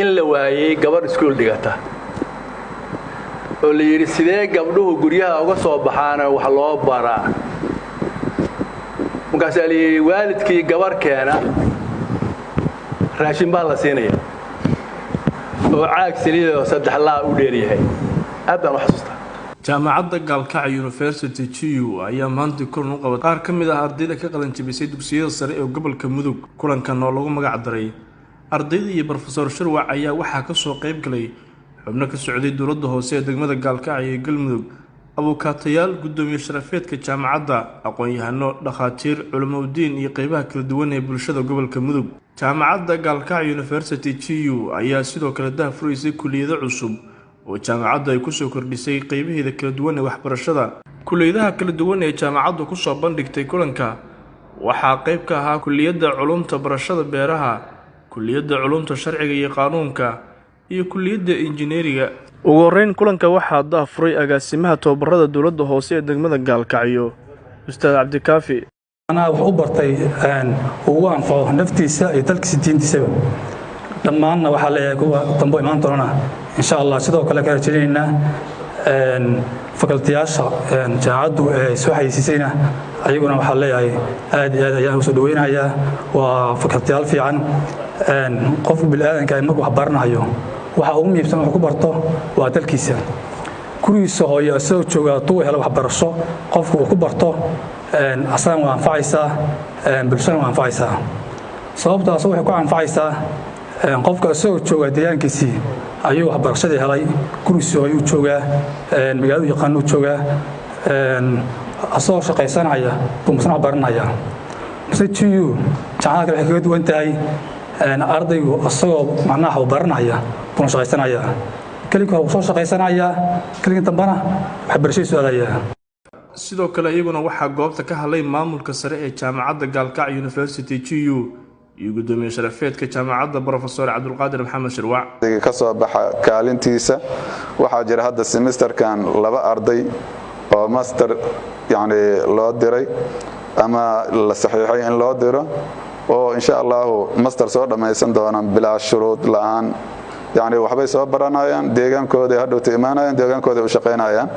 in la waayay gabar iskuul dhigata oo la yiri sidee gabdhuhu guryaha uga soo baxaan wax loo baraa markaas ay waalidkii gabar keena raashin baa la siinaya oo caag saliid oo saddex laa u dheeryahay aad baan u xasuustaa jaamacadda Gaalkacyo University GU ayaa maanta kulan u qabatay qaar kamid ah ardayda ka qalan jabisay dugsiyada sare ee gobolka Mudug kulankan oo lagu magac daray ardayda iyo professor Shirwac ayaa waxa ka soo qayb galay xubno ka socday dowladda hoose ee degmada Gaalkacyo ee Galmudug abukaatayaal gudoomiye sharafeedka jaamacadda aqoon-yahano dhakhaatiir culumadiin iyo qaybaha kala duwan ee bulshada gobolka Mudug jaamacadda Gaalkacyo University GU ayaa sidoo kale daahfureysay kulliyado cusub oo jaamacadda ay ku soo kordhisay qaybaheeda kala duwan ee waxbarashada kulliyadaha kala duwan ee jaamacaddu ku soo bandhigtay kulanka waxa qayb ka ahaa kulliyadda culumta barashada beeraha kulliyadda culumta sharciga iyo qaanuunka iyo kulliyadda injineeriga ugu horeyn kulanka waxa daahfuray agaasimaha tababarada dowladda hoose ee degmada Gaalkacyo Ustaad Cabdikaafi أنا وحبرتي هو أنفع نفتيسا يتلك 60 سنة لما أنا وحلا يكوا تنبوي ما أنتظرنا إن شاء الله سيدو كلا كرتينا فكرتياش جعدوا سوحي سيسينا أيقونا وحلا يا وسدوين هيا وفكرتيال في عن قف بالآن كان مكو حبرنا هيو وحأمي بسمع كبرته وتلكيسا كل سهاي سوت شو طوي هلا وحبرشة قف وكبرته أصلاً وانفعيسا بالشان وانفعيسا صوبته أصوح كوا انفعيسا قفك سوى تشوجا ديان كسي أيوه برشة هلاي كروسي أيوه تشوجا مجالو يقانو تشوجا أصوح شقيسان عيا بمصنع برنا عيا مثل تيو تعال كده حكيت وانت هاي أرضي أصوح معناه برنا عيا بمشقيسان عيا كلك هو صوح شقيسان عيا كلك تبنا حبرشي سؤال عيا sidoo kale iyaguna waxa goobta ka hadlay maamulka sare ee jaamacadda Gaalkacyo University GU iyo gudoomiye sharafeedka jaamacadda Professor Cabdulqaadir Maxamed Shirwac ka soo baxa kaalintiisa waxa jira hadda semesterkan laba arday oo master yani loo diray ama la saxiixay in loo diro oo insha Allah master soo dhameysan doonaan bilaa shuruud la'aan yani waxbay soo baranayaan deegaankooda hadhow tiimaanayaan deegaankooda u shaqeynayaan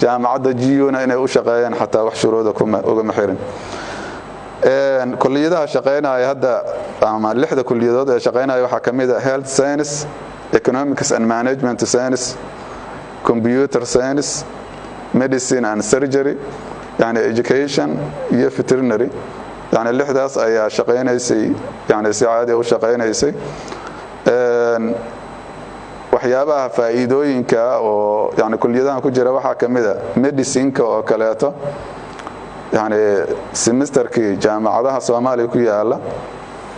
jaamacadda GU-na inay u shaqeeyaan xataa wax shuruuda uga maxirin kulliyadaha shaqeynaya hadda ama lixda kulliyadood ee shaqeynaya waxa kamid ah health science economics and management science computer science medicine and surgery yani education iyo veterinary yani lixdaas ayaa shaqeynaysay yani si caadi ah u shaqeynaysay waxyaabaha faa'iidooyinka oo yani kulliyadaha ku jira waxa kamid ah medicine-ka oo kaleeto yani semesterkii jaamacadaha Soomaaliya ku yaala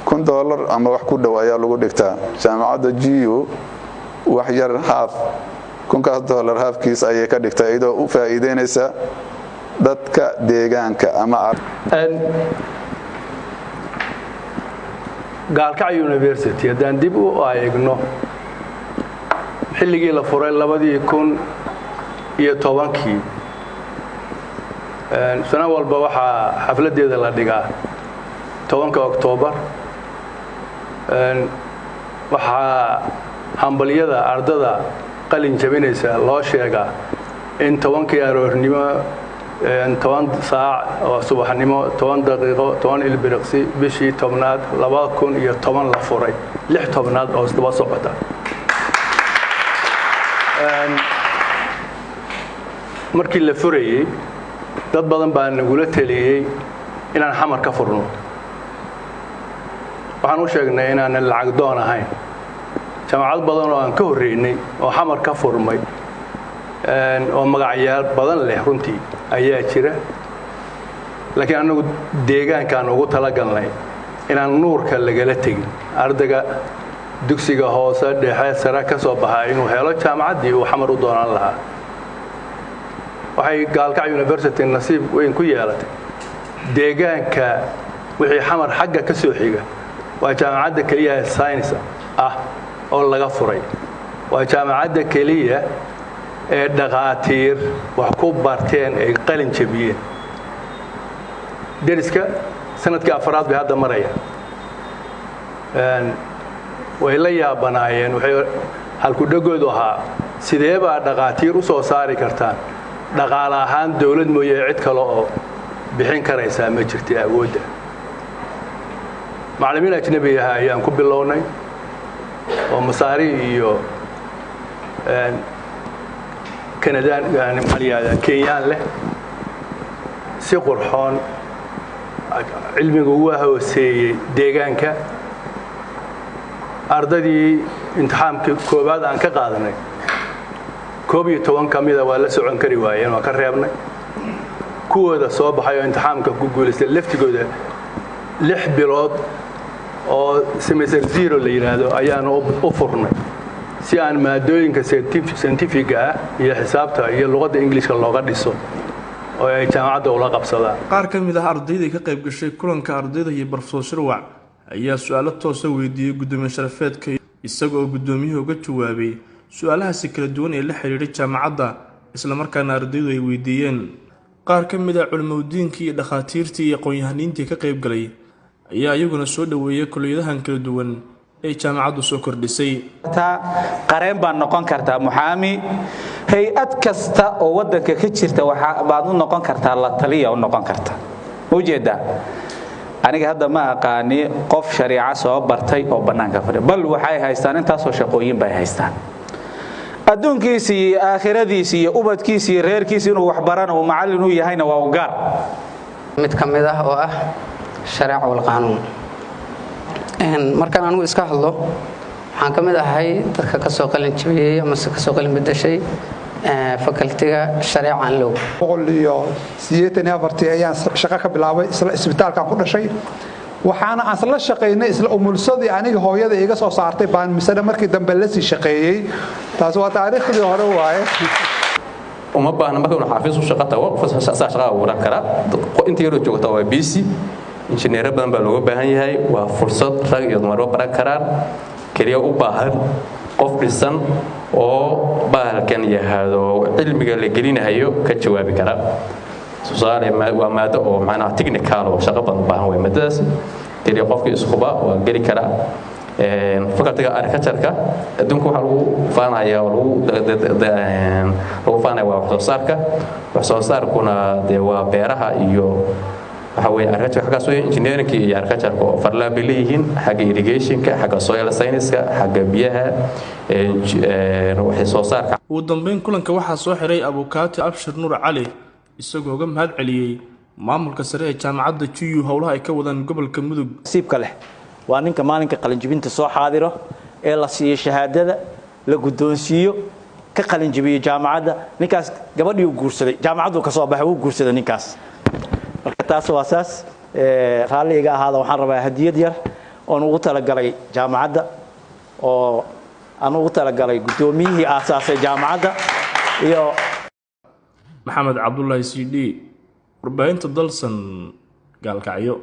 $1 ama wax ku dhow ayaa lagu dhigtaa jaamacadda GU wax yar half $1 halfkiis ayay ka dhigtaa iyadoo u faa'iideynaysa dadka deegaanka ama Gaalkacyo University hadaan dib u eegno xilligii la furay 2010kii sano walba waxa xafladeeda la dhigaa 10 Oktoobar waxa hambaliyada ardada qalin jabinaysa loo sheegaa in 10kii aroornimo 10 saac oo subaxnimo 10 daqiiqo 10 ilbiriqsi bishii 10aad 2010 la furay 6 tobnaad oo isdaba socota markii la furayay dad badan baa nagula taliyay inaan xamar ka furno waxaan u sheegnay inaan lacag doon ahayn jaamacad badan oo aan ka horeynay oo xamar ka furmay oo magacyaal badan leh runtii ayaa jira laakiin anagu deegaankaan ugu talagalnay inaan nuurka lagala tagin ardayga dugsiga hoose dhexe sare ka soo baxay inuu helo jaamacaddii uu xamar u doonaan lahaa waxay Gaalkacyo University nasiib weyn ku yeelatay deegaanka wixii xamar xagga ka soo xiga waa jaamacadda kaliya science ah oo laga furay waa jaamacadda kaliya ee dhaqaatiir wax ku barteen ay qalin jabiyeen deriska sanadkii afraad bay hadda maraya way la yaabanaayeen waxay halku dhagoodu ahaa sidee baa dhaqaatiir u soo saari kartaan dhaqaale ahaan dawlad mooyee cid kale oo bixin karaysaa ma jirta awoodda macallimiin ajnabi ah ayaan ku bilownay oo masaari iyo kanadaan kenyaan leh si qurxoon cilmigu waa hooseeyey deegaanka ardadii imtixaankii koowaad aan ka qaadanay 11 ka mid ah waa la socon kari waayeen waa ka reebnay kuwooda soo baxay oo imtixaanka ku guuleystay laftigooda 6 bilood oo semester 0 la yiraahdo ayaan u furnay si aan maadooyinka scientifiga ah iyo xisaabta iyo luqadda Ingiriiska looga dhiso oo ay jaamacadda ula qabsadaan qaar ka mid ah ardayda ka qayb gashay kulanka ardayda iyo Professor Shirwac ayaa su'aalo toos ah weydiiyay gudoomiye sharafeedka isagoo gudoomiyuhu uga jawaabay su'aalahaasi kala duwan ee la xiriiray jaamacadda isla markaana ardaydu ay weydiiyeen qaar ka mid ah culimadiinka iyo dhaqaatiirtii iyo aqoon-yahaniintii ka qayb galay ayaa iyaguna soo dhaweeyay kulliyadahan kala duwan ee jaamacaddu soo kordhisay qareen baan noqon kartaa muxaami hay'ad kasta oo wadanka ka jirta waxa baad u noqon kartaa la taliya u noqon karta ujeeda aniga hadda ma aqaani qof shariica soo bartay oo banaanka fadhiya bal waxay haystaan intaas oo shaqooyin bay haystaan adduunkiisa iyo aakhiradiisa iyo ubadkiisa iyo reerkiisa inuu wax barano oo macallin u yahayna waa u gaar mid ka mid ah oo ah shariica wal qaanuun markaan anigu iska hadlo waxaan ka mid ahay dadka ka soo qalin jabiyay ama ka soo qalin bedeshay faculty-ga shariica aan loo 184 ayaan shaqo ka bilaabay isla isbitaalka ku dhashay waxaana aan la shaqeynay isla umulsadii aniga hooyada iga soo saartay baan misada markii dambe la sii shaqeeyay taas waa taariikhdii hore waaye uma baahna marka uu xafiis u shaqata waa fasax shaqo waran kara inta yaro joogta waa BC injineer badan baa looga baahan yahay waa fursad rag iyo dumar baran karaan kaliya u baahan qof dhisan oo baahalkan yahaado cilmiga la gelinayo ka jawaabi kara su'aale waa maado oo macnaha technical oo shaqo badan u baahan way maadaas kaliya qofkii iskuba waa geli kara faculty-ga agriculture-ka adduunka waxa lagu faanayaa lagu faanayaa wax soo saarkuna waa beeraha iyo waxa weeye agriculture xagga soo engineering iyo agriculture oo farla bileeyihiin xagga irrigation-ka xagga soil science-ka xagga biyaha wax soo saarka ugu dambeyn kulanka waxa soo xiray abukaati Abshir Nuur Cali isagoo uga mahad celiyay maamulka sare ee jaamacadda GU howlaha ay ka wadaan gobolka Mudug nasiibka leh waa ninka maalinka qalin jabinta soo xaadiro ee la siiyo shahaadada la gudoonsiyo ka qalin jabiyo jaamacadda ninkaas gabadhii uu guursaday jaamacaddu ka soo baxay uu guursaday ninkaas marka taas waa asaas raaliga ahaada waxaan rabaa hadiyad yar oo ugu talagalay jaamacadda oo aan ugu talagalay gudoomiyihii aasaasay jaamacadda iyo Maxamed Cabdullaahi CD warbaahinta dalsan gaalkacyo